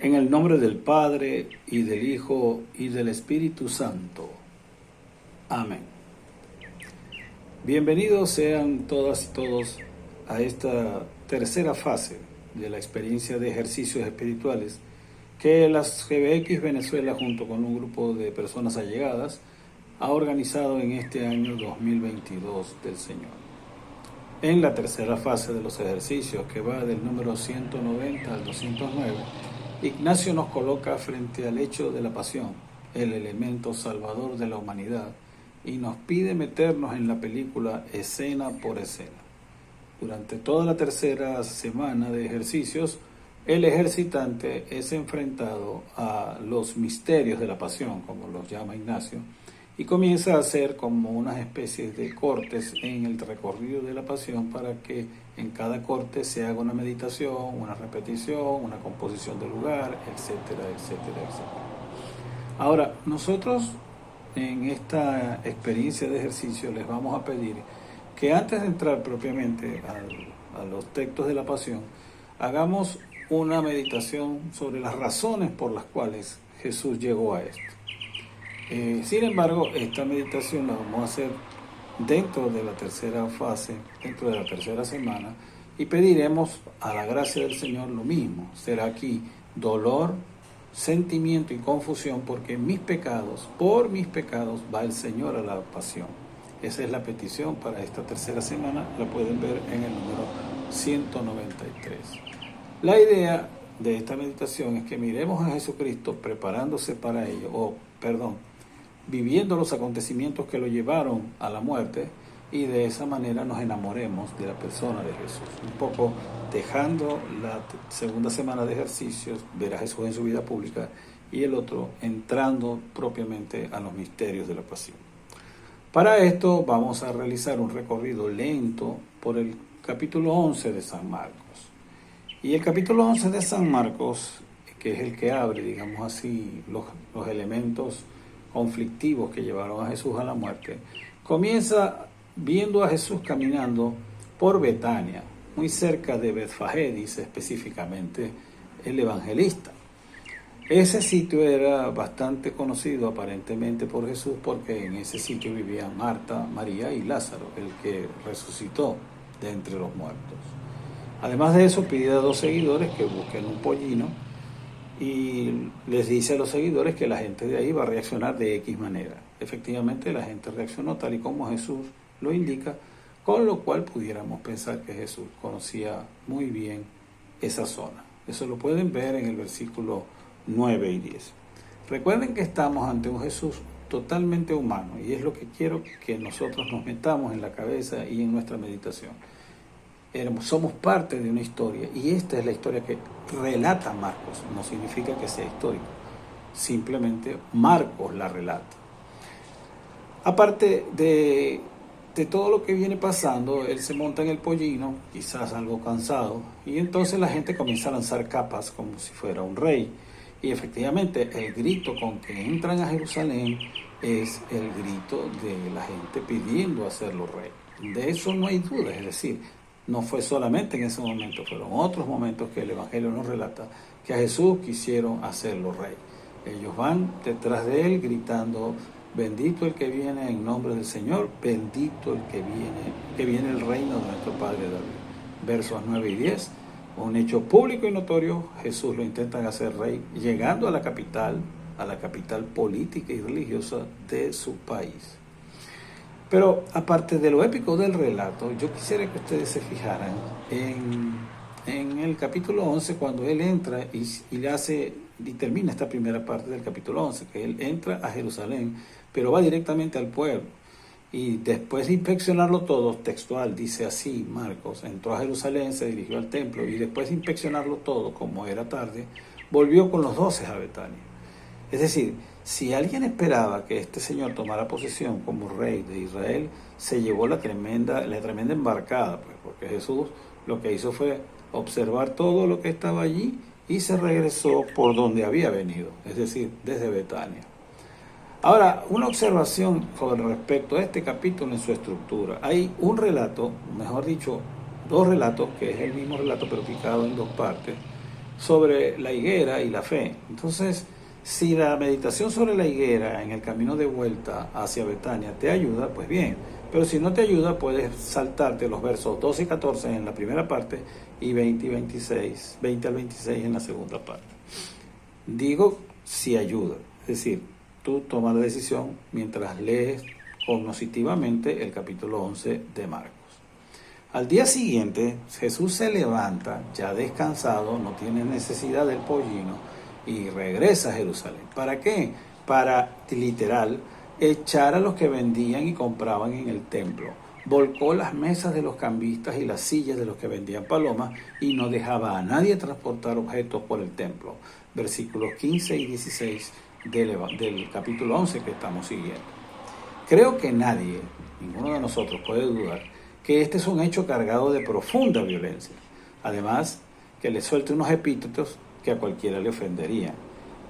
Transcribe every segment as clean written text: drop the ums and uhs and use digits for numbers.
En el nombre del Padre, y del Hijo, y del Espíritu Santo. Amén. Bienvenidos sean todas y todos a esta tercera fase de la experiencia de ejercicios espirituales que las GBX Venezuela, junto con un grupo de personas allegadas, ha organizado en este año 2022 del Señor. En la tercera fase de los ejercicios, que va del número 190 al 209, Ignacio nos coloca frente al hecho de la pasión, el elemento salvador de la humanidad, y nos pide meternos en la película escena por escena. Durante toda la tercera semana de ejercicios, el ejercitante es enfrentado a los misterios de la pasión, como los llama Ignacio, y comienza a hacer como unas especies de cortes en el recorrido de la pasión para que en cada corte se haga una meditación, una repetición, una composición del lugar, etcétera, etcétera, etcétera. Ahora, nosotros en esta experiencia de ejercicio les vamos a pedir que antes de entrar propiamente a los textos de la pasión, hagamos una meditación sobre las razones por las cuales Jesús llegó a esto. Sin embargo, esta meditación la vamos a hacer dentro de la tercera fase, dentro de la tercera semana, y pediremos a la gracia del Señor lo mismo. Será aquí dolor, sentimiento y confusión, porque por mis pecados va el Señor a la pasión. Esa es la petición para esta tercera semana, la pueden ver en el número 193. La idea de esta meditación es que miremos a Jesucristo preparándose para ello, viviendo los acontecimientos que lo llevaron a la muerte, y de esa manera nos enamoremos de la persona de Jesús. Un poco dejando la segunda semana de ejercicios, ver a Jesús en su vida pública, y el otro entrando propiamente a los misterios de la pasión. Para esto vamos a realizar un recorrido lento por el capítulo 11 de San Marcos. Y el capítulo 11 de San Marcos, que es el que abre, digamos así, los elementos conflictivos que llevaron a Jesús a la muerte, comienza viendo a Jesús caminando por Betania, muy cerca de Betfagé, dice específicamente el evangelista. Ese sitio era bastante conocido aparentemente por Jesús, porque en ese sitio vivían Marta, María y Lázaro, el que resucitó de entre los muertos. Además de eso, pide a 2 seguidores que busquen un pollino, y les dice a los seguidores que la gente de ahí va a reaccionar de X manera. Efectivamente, la gente reaccionó tal y como Jesús lo indica, con lo cual pudiéramos pensar que Jesús conocía muy bien esa zona. Eso lo pueden ver en el versículo 9 y 10. Recuerden que estamos ante un Jesús totalmente humano, y es lo que quiero que nosotros nos metamos en la cabeza y en nuestra meditación. Somos parte de una historia, y esta es la historia que relata Marcos. No significa que sea histórico, simplemente Marcos la relata. Aparte de todo lo que viene pasando, él se monta en el pollino, quizás algo cansado, y entonces la gente comienza a lanzar capas como si fuera un rey. Y efectivamente el grito con que entran a Jerusalén es el grito de la gente pidiendo hacerlo rey. De eso no hay duda, es decir, no fue solamente en ese momento, fueron otros momentos que el Evangelio nos relata que a Jesús quisieron hacerlo rey. Ellos van detrás de él gritando: bendito el que viene en nombre del Señor, bendito el que viene el reino de nuestro Padre David. Versos 9 y 10, un hecho público y notorio, Jesús lo intentan hacer rey, llegando a la capital política y religiosa de su país. Pero aparte de lo épico del relato, yo quisiera que ustedes se fijaran en el capítulo 11, cuando él entra y termina esta primera parte del capítulo 11, que él entra a Jerusalén, pero va directamente al pueblo. Y después de inspeccionarlo todo, textual, dice así Marcos: entró a Jerusalén, se dirigió al templo, y después de inspeccionarlo todo, como era tarde, volvió con los 12 a Betania. Es decir, si alguien esperaba que este señor tomara posesión como rey de Israel, se llevó la tremenda embarcada, pues, porque Jesús lo que hizo fue observar todo lo que estaba allí y se regresó por donde había venido, es decir, desde Betania. Ahora, una observación con respecto a este capítulo en su estructura. Hay un relato, mejor dicho, 2 relatos, que es el mismo relato pero picado en 2 partes, sobre la higuera y la fe. Entonces, si la meditación sobre la higuera en el camino de vuelta hacia Betania te ayuda, pues bien. Pero si no te ayuda, puedes saltarte los versos 12 y 14 en la primera parte y 20 y 26, 20 al 26 en la segunda parte. Digo si ayuda, es decir, tú tomas la decisión mientras lees cognitivamente el capítulo 11 de Marcos. Al día siguiente, Jesús se levanta, ya descansado, no tiene necesidad del pollino, y regresa a Jerusalén. ¿Para qué? Para, literal, echar a los que vendían y compraban en el templo. Volcó las mesas de los cambistas y las sillas de los que vendían palomas y no dejaba a nadie transportar objetos por el templo. Versículos 15 y 16 del capítulo 11 que estamos siguiendo. Creo que nadie, ninguno de nosotros puede dudar que este es un hecho cargado de profunda violencia. Además, que le suelte unos epítetos que a cualquiera le ofenderían.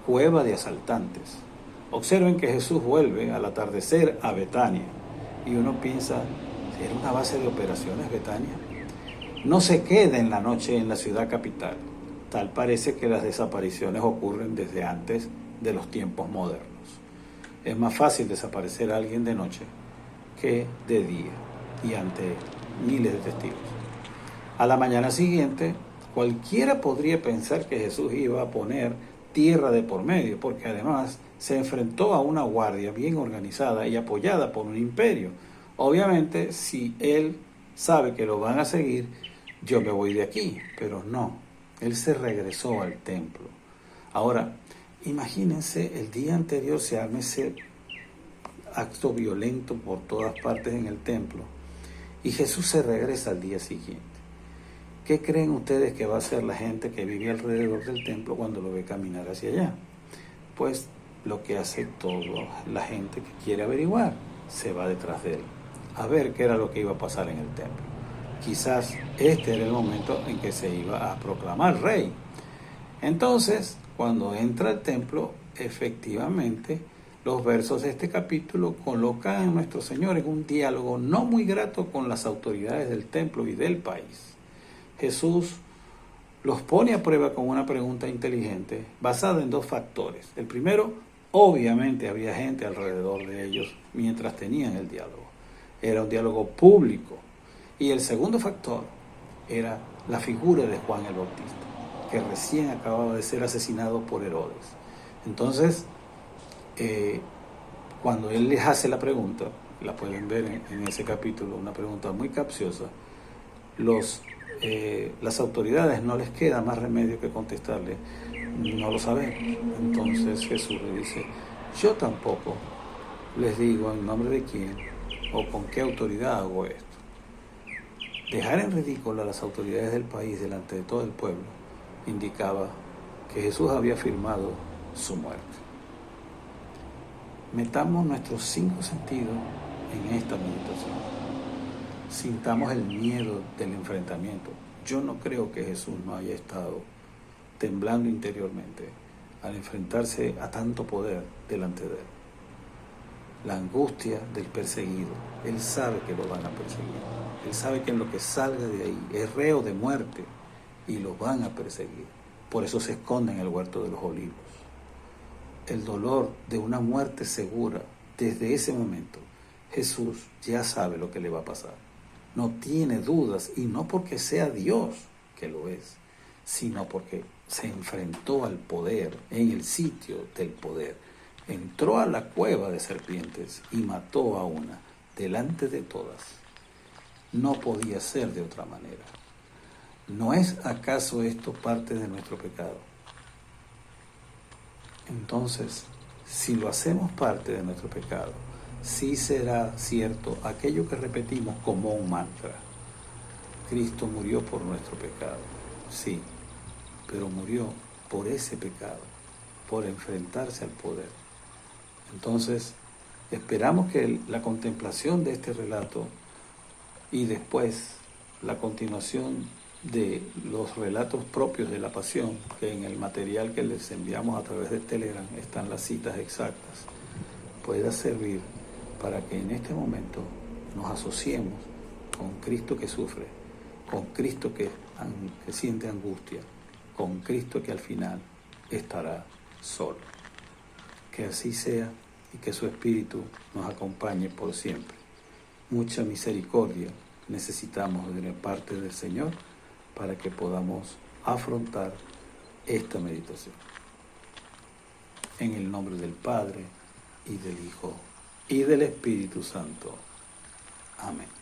Cueva de asaltantes. Observen que Jesús vuelve al atardecer a Betania. Y uno piensa, ¿era una base de operaciones Betania? No se queda en la noche en la ciudad capital. Tal parece que las desapariciones ocurren desde antes de los tiempos modernos. Es más fácil desaparecer a alguien de noche que de día y ante miles de testigos. A la mañana siguiente, cualquiera podría pensar que Jesús iba a poner tierra de por medio, porque además se enfrentó a una guardia bien organizada y apoyada por un imperio. Obviamente, si él sabe que lo van a seguir, yo me voy de aquí, pero no, él se regresó al templo. Ahora, imagínense, el día anterior se arma ese acto violento por todas partes en el templo y Jesús se regresa al día siguiente. ¿Qué creen ustedes que va a hacer la gente que vive alrededor del templo cuando lo ve caminar hacia allá? Pues lo que hace toda la gente que quiere averiguar, se va detrás de él, a ver qué era lo que iba a pasar en el templo. Quizás este era el momento en que se iba a proclamar rey. Entonces, cuando entra al templo, efectivamente, los versos de este capítulo colocan a nuestro Señor en un diálogo no muy grato con las autoridades del templo y del país. Jesús los pone a prueba con una pregunta inteligente basada en dos factores. El primero, obviamente había gente alrededor de ellos mientras tenían el diálogo. Era un diálogo público. Y el segundo factor era la figura de Juan el Bautista, que recién acababa de ser asesinado por Herodes. Entonces, cuando él les hace la pregunta, la pueden ver en ese capítulo, una pregunta muy capciosa, las autoridades no les queda más remedio que contestarle, no lo saben. Entonces Jesús le dice, yo tampoco les digo en nombre de quién o con qué autoridad hago esto. Dejar en ridículo a las autoridades del país delante de todo el pueblo indicaba que Jesús había firmado su muerte. Metamos nuestros 5 sentidos en esta meditación. Sintamos el miedo del enfrentamiento. Yo no creo que Jesús no haya estado temblando interiormente al enfrentarse a tanto poder delante de él. La angustia del perseguido. Él sabe que lo van a perseguir. Él sabe que en lo que salga de ahí es reo de muerte y lo van a perseguir. Por eso se esconde en el huerto de los olivos. El dolor de una muerte segura, desde ese momento, Jesús ya sabe lo que le va a pasar. No tiene dudas, y no porque sea Dios, que lo es, sino porque se enfrentó al poder, en el sitio del poder. Entró a la cueva de serpientes y mató a una, delante de todas. No podía ser de otra manera. ¿No es acaso esto parte de nuestro pecado? Entonces, si lo hacemos parte de nuestro pecado, sí será cierto aquello que repetimos como un mantra. Cristo murió por nuestro pecado, sí, pero murió por ese pecado, por enfrentarse al poder. Entonces, esperamos que la contemplación de este relato y después la continuación de los relatos propios de la pasión, que en el material que les enviamos a través de Telegram están las citas exactas, pueda servir para que en este momento nos asociemos con Cristo que sufre, con Cristo que siente angustia, con Cristo que al final estará solo. Que así sea y que su Espíritu nos acompañe por siempre. Mucha misericordia necesitamos de parte del Señor para que podamos afrontar esta meditación. En el nombre del Padre, y del Hijo, y del Espíritu Santo. Amén.